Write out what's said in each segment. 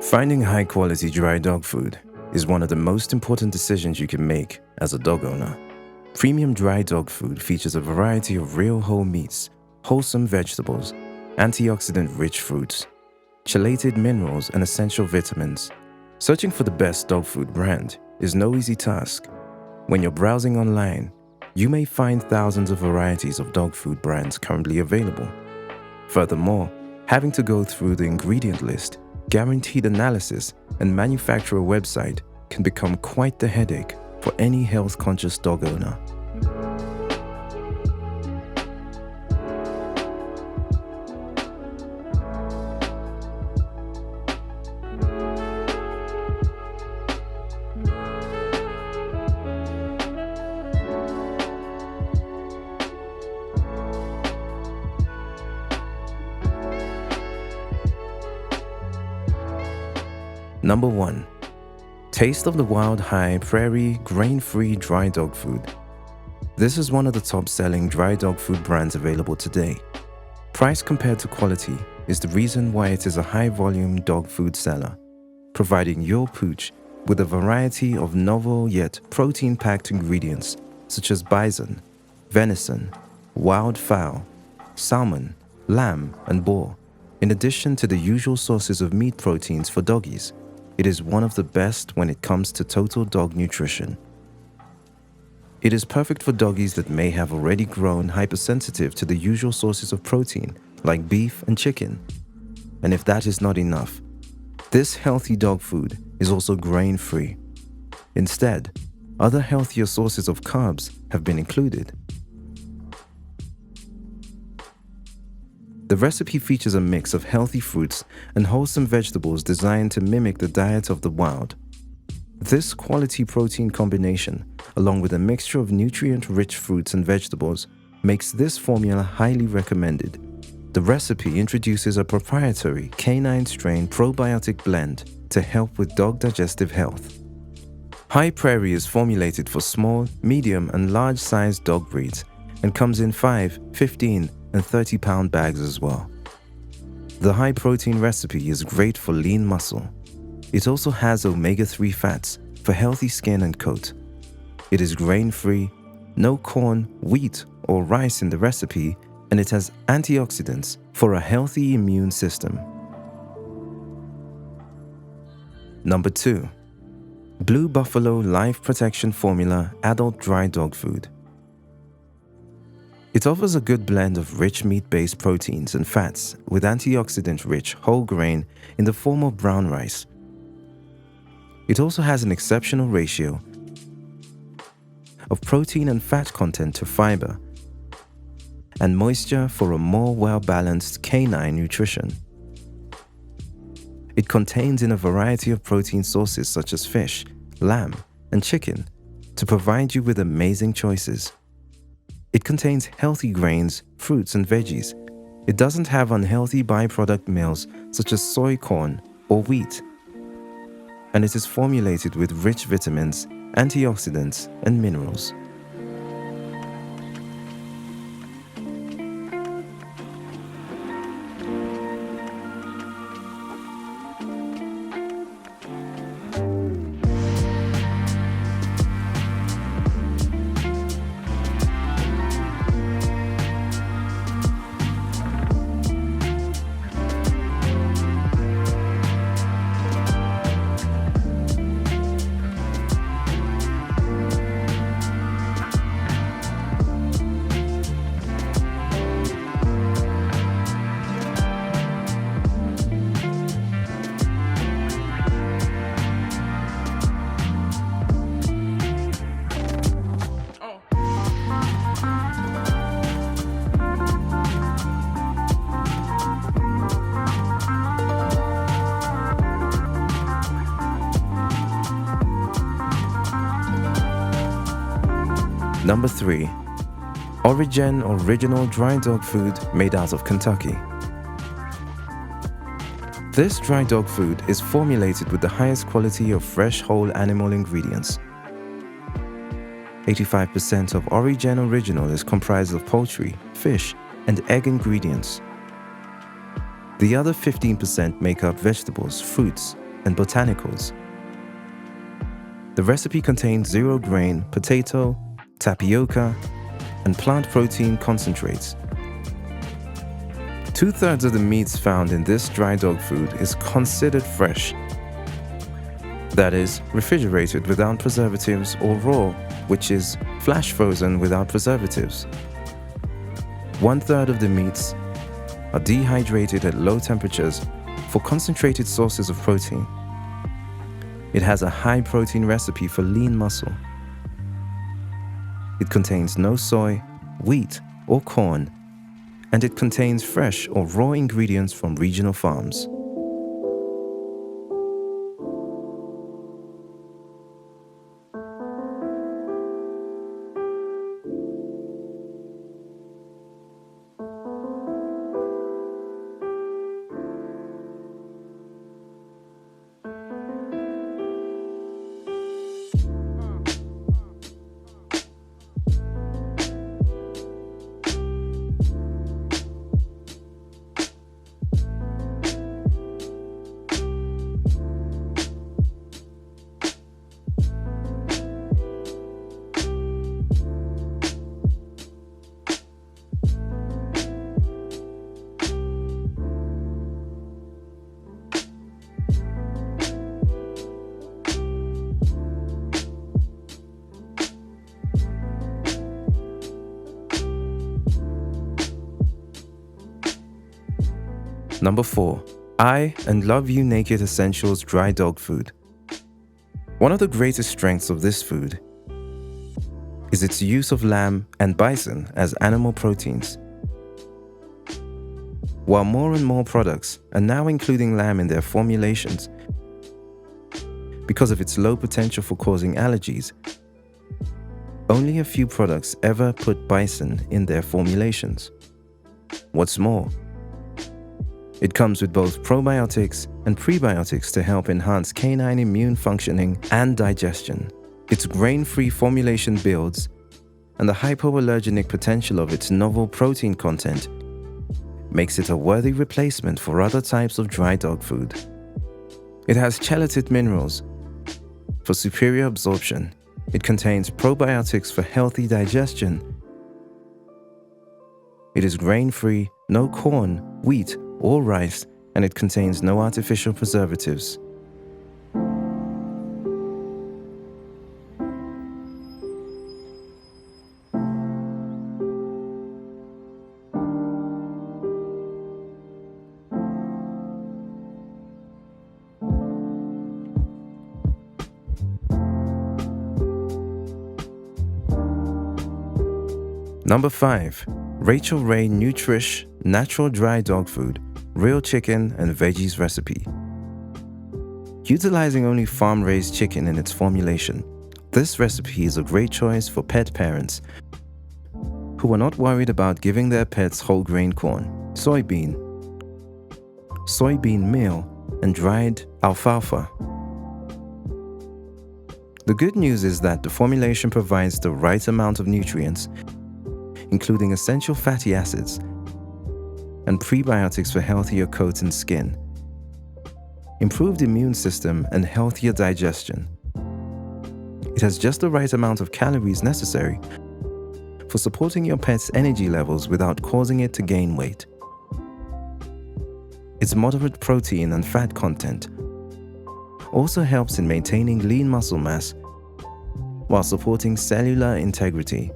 Finding high-quality dry dog food is one of the most important decisions you can make as a dog owner. Premium dry dog food features a variety of real whole meats, wholesome vegetables, antioxidant-rich fruits, chelated minerals, and essential vitamins. Searching for the best dog food brand is no easy task. When you're browsing online, you may find thousands of varieties of dog food brands currently available. Furthermore, having to go through the ingredient list, guaranteed analysis, and manufacturer website can become quite the headache for any health-conscious dog owner. Number 1. Taste of the Wild High Prairie grain-free dry dog food. This is one of the top-selling dry dog food brands available today. Price compared to quality is the reason why it is a high-volume dog food seller, providing your pooch with a variety of novel yet protein-packed ingredients such as bison, venison, wild fowl, salmon, lamb, and boar, in addition to the usual sources of meat proteins for doggies. It is one of the best when it comes to total dog nutrition. It is perfect for doggies that may have already grown hypersensitive to the usual sources of protein, like beef and chicken. And if that is not enough, this healthy dog food is also grain-free. Instead, other healthier sources of carbs have been included. The recipe features a mix of healthy fruits and wholesome vegetables designed to mimic the diet of the wild. This quality protein combination, along with a mixture of nutrient-rich fruits and vegetables, makes this formula highly recommended. The recipe introduces a proprietary canine strain probiotic blend to help with dog digestive health. High Prairie is formulated for small, medium, and large-sized dog breeds and comes in 5, 15, and 30-pound bags as well. The high-protein recipe is great for lean muscle. It also has omega-3 fats for healthy skin and coat. It is grain-free, no corn, wheat, or rice in the recipe, and it has antioxidants for a healthy immune system. Number 2. Blue Buffalo Life Protection Formula Adult Dry Dog Food. It offers a good blend of rich meat-based proteins and fats with antioxidant-rich whole grain in the form of brown rice. It also has an exceptional ratio of protein and fat content to fiber and moisture for a more well-balanced canine nutrition. It contains in a variety of protein sources such as fish, lamb, and chicken to provide you with amazing choices. It contains healthy grains, fruits, and veggies. It doesn't have unhealthy byproduct meals such as soy corn or wheat. And it is formulated with rich vitamins, antioxidants, and minerals. Number 3. Origen Original Dry Dog Food made out of Kentucky. This dry dog food is formulated with the highest quality of fresh whole animal ingredients. 85% of Origen Original is comprised of poultry, fish, and egg ingredients. The other 15% make up vegetables, fruits, and botanicals. The recipe contains zero-grain potato, tapioca, and plant protein concentrates. 2/3 of the meats found in this dry dog food is considered fresh. That is, refrigerated without preservatives, or raw, which is flash frozen without preservatives. 1/3 of the meats are dehydrated at low temperatures for concentrated sources of protein. It has a high protein recipe for lean muscle. It contains no soy, wheat, or corn, and it contains fresh or raw ingredients from regional farms. Number 4. I and Love You Naked Essentials Dry Dog Food. One of the greatest strengths of this food is its use of lamb and bison as animal proteins. While more and more products are now including lamb in their formulations because of its low potential for causing allergies, only a few products ever put bison in their formulations. What's more, it comes with both probiotics and prebiotics to help enhance canine immune functioning and digestion. Its grain-free formulation builds, and the hypoallergenic potential of its novel protein content makes it a worthy replacement for other types of dry dog food. It has chelated minerals for superior absorption. It contains probiotics for healthy digestion. It is grain-free, no corn, wheat, or rice, and it contains no artificial preservatives. Number 5. Rachael Ray Nutrish Natural Dry Dog Food, Real Chicken and Veggies Recipe. Utilizing only farm-raised chicken in its formulation, this recipe is a great choice for pet parents who are not worried about giving their pets whole grain corn, soybean meal, and dried alfalfa. The good news is that the formulation provides the right amount of nutrients, including essential fatty acids and prebiotics for healthier coat and skin, improved immune system, and healthier digestion. It has just the right amount of calories necessary for supporting your pet's energy levels without causing it to gain weight. Its moderate protein and fat content also helps in maintaining lean muscle mass while supporting cellular integrity.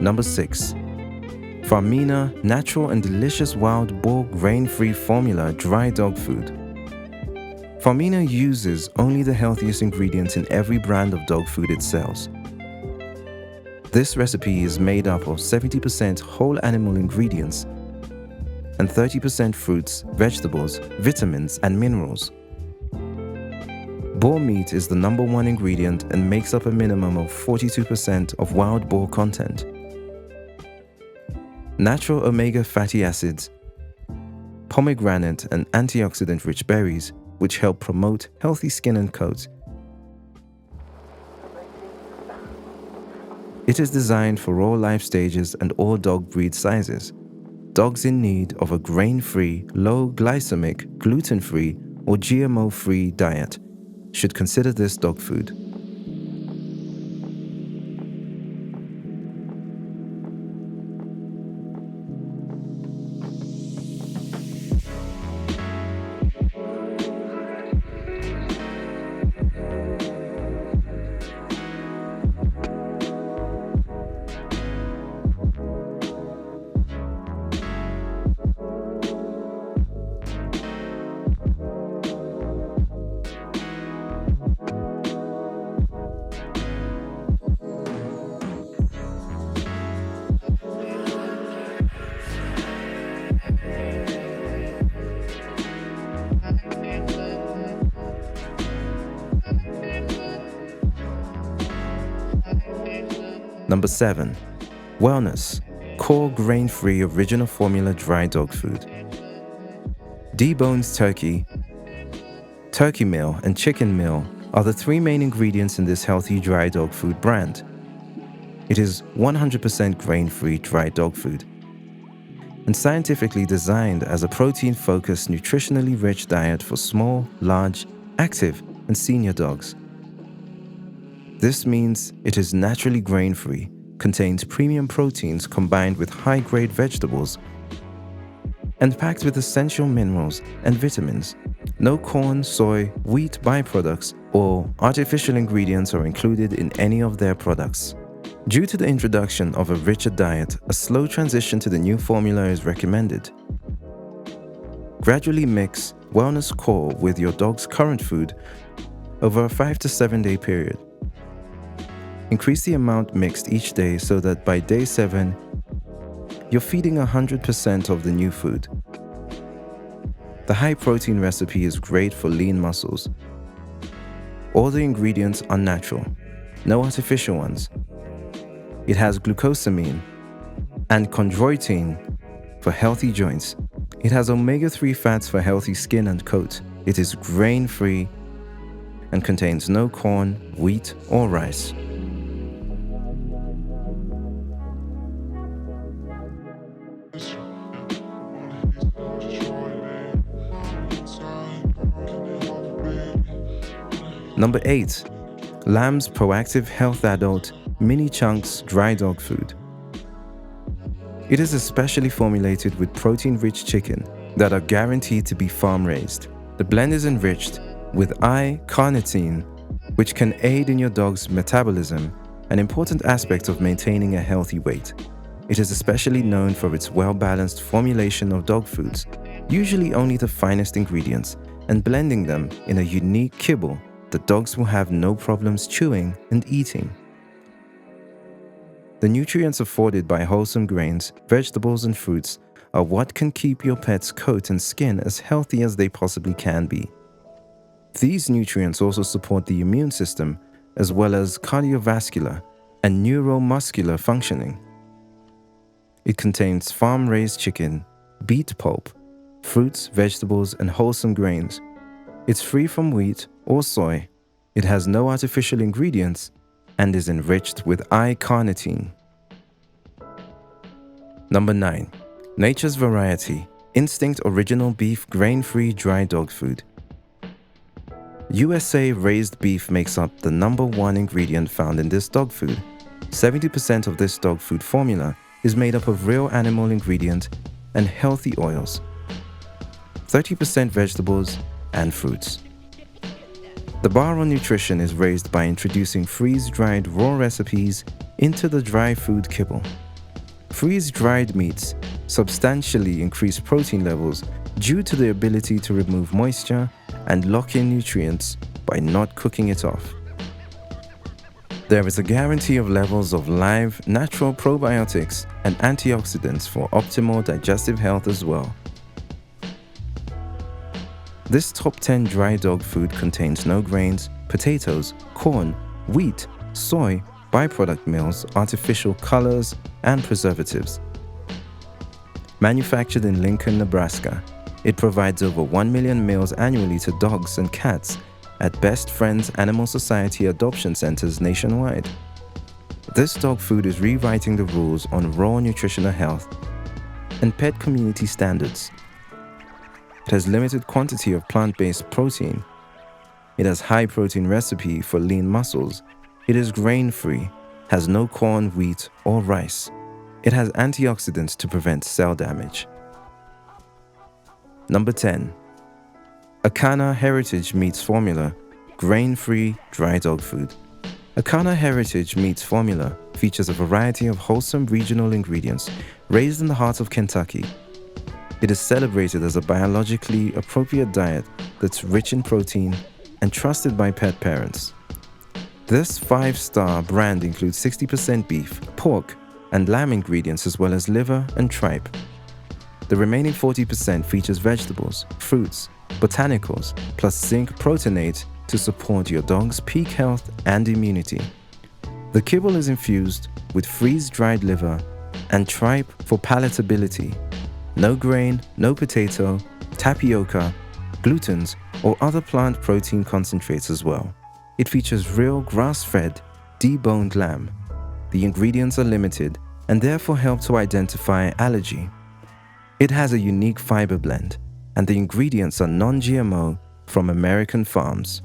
Number 6. Femina Natural and Delicious Wild Boar Grain-Free Formula Dry Dog Food. Femina uses only the healthiest ingredients in every brand of dog food it sells. This recipe is made up of 70% whole animal ingredients and 30% fruits, vegetables, vitamins, and minerals. Boar meat is the number one ingredient and makes up a minimum of 42% of wild boar content. Natural omega fatty acids, pomegranate and antioxidant-rich berries, which help promote healthy skin and coat. It is designed for all life stages and all dog breed sizes. Dogs in need of a grain-free, low-glycemic, gluten-free, or GMO-free diet should consider this dog food. Number 7. Wellness, core grain-free original formula dry dog food. Debones turkey, turkey meal, and chicken meal are the three main ingredients in this healthy dry dog food brand. It is 100% grain-free dry dog food and scientifically designed as a protein-focused, nutritionally rich diet for small, large, active, and senior dogs. This means it is naturally grain-free, contains premium proteins combined with high-grade vegetables, and packed with essential minerals and vitamins. No corn, soy, wheat byproducts, or artificial ingredients are included in any of their products. Due to the introduction of a richer diet, a slow transition to the new formula is recommended. Gradually mix Wellness Core with your dog's current food over a 5 to 7 day period. Increase the amount mixed each day so that by day 7, you're feeding 100% of the new food. The high-protein recipe is great for lean muscles. All the ingredients are natural, no artificial ones. It has glucosamine and chondroitin for healthy joints. It has omega-3 fats for healthy skin and coat. It is grain-free and contains no corn, wheat, or rice. Number 8. Lamb's Proactive Health Adult Mini Chunks Dry Dog Food. It is especially formulated with protein-rich chicken that are guaranteed to be farm-raised. The blend is enriched with I-carnitine, which can aid in your dog's metabolism, an important aspect of maintaining a healthy weight. It is especially known for its well-balanced formulation of dog foods, usually only the finest ingredients, and blending them in a unique kibble the dogs will have no problems chewing and eating. The nutrients afforded by wholesome grains, vegetables, and fruits are what can keep your pet's coat and skin as healthy as they possibly can be. These nutrients also support the immune system, as well as cardiovascular and neuromuscular functioning. It contains farm-raised chicken, beet pulp, fruits, vegetables, and wholesome grains. It's free from wheat or soy. It has no artificial ingredients and is enriched with I-carnitine. Number 9. Nature's Variety Instinct Original Beef Grain-Free Dry Dog Food. USA raised beef makes up the number one ingredient found in this dog food. 70% of this dog food formula is made up of real animal ingredients and healthy oils, 30% vegetables and fruits. The bar on nutrition is raised by introducing freeze-dried raw recipes into the dry food kibble. Freeze-dried meats substantially increase protein levels due to the ability to remove moisture and lock in nutrients by not cooking it off. There is a guarantee of levels of live, natural probiotics and antioxidants for optimal digestive health as well. This top 10 dry dog food contains no grains, potatoes, corn, wheat, soy, byproduct meals, artificial colors, and preservatives. Manufactured in Lincoln, Nebraska, it provides over 1 million meals annually to dogs and cats at Best Friends Animal Society adoption centers nationwide. This dog food is rewriting the rules on raw nutritional health and pet community standards. It has limited quantity of plant-based protein. It has high protein recipe for lean muscles. It is grain-free, has no corn, wheat, or rice. It has antioxidants to prevent cell damage. Number 10. Acana Heritage Meats Formula, grain-free dry dog food. Acana Heritage Meats Formula features a variety of wholesome regional ingredients raised in the heart of Kentucky. It is celebrated as a biologically appropriate diet that's rich in protein and trusted by pet parents. This 5-star brand includes 60% beef, pork, and lamb ingredients as well as liver and tripe. The remaining 40% features vegetables, fruits, botanicals, plus zinc proteinate to support your dog's peak health and immunity. The kibble is infused with freeze-dried liver and tripe for palatability. No grain, no potato, tapioca, glutens, or other plant protein concentrates as well. It features real grass-fed, deboned lamb. The ingredients are limited and therefore help to identify allergy. It has a unique fiber blend, and the ingredients are non-GMO from American farms.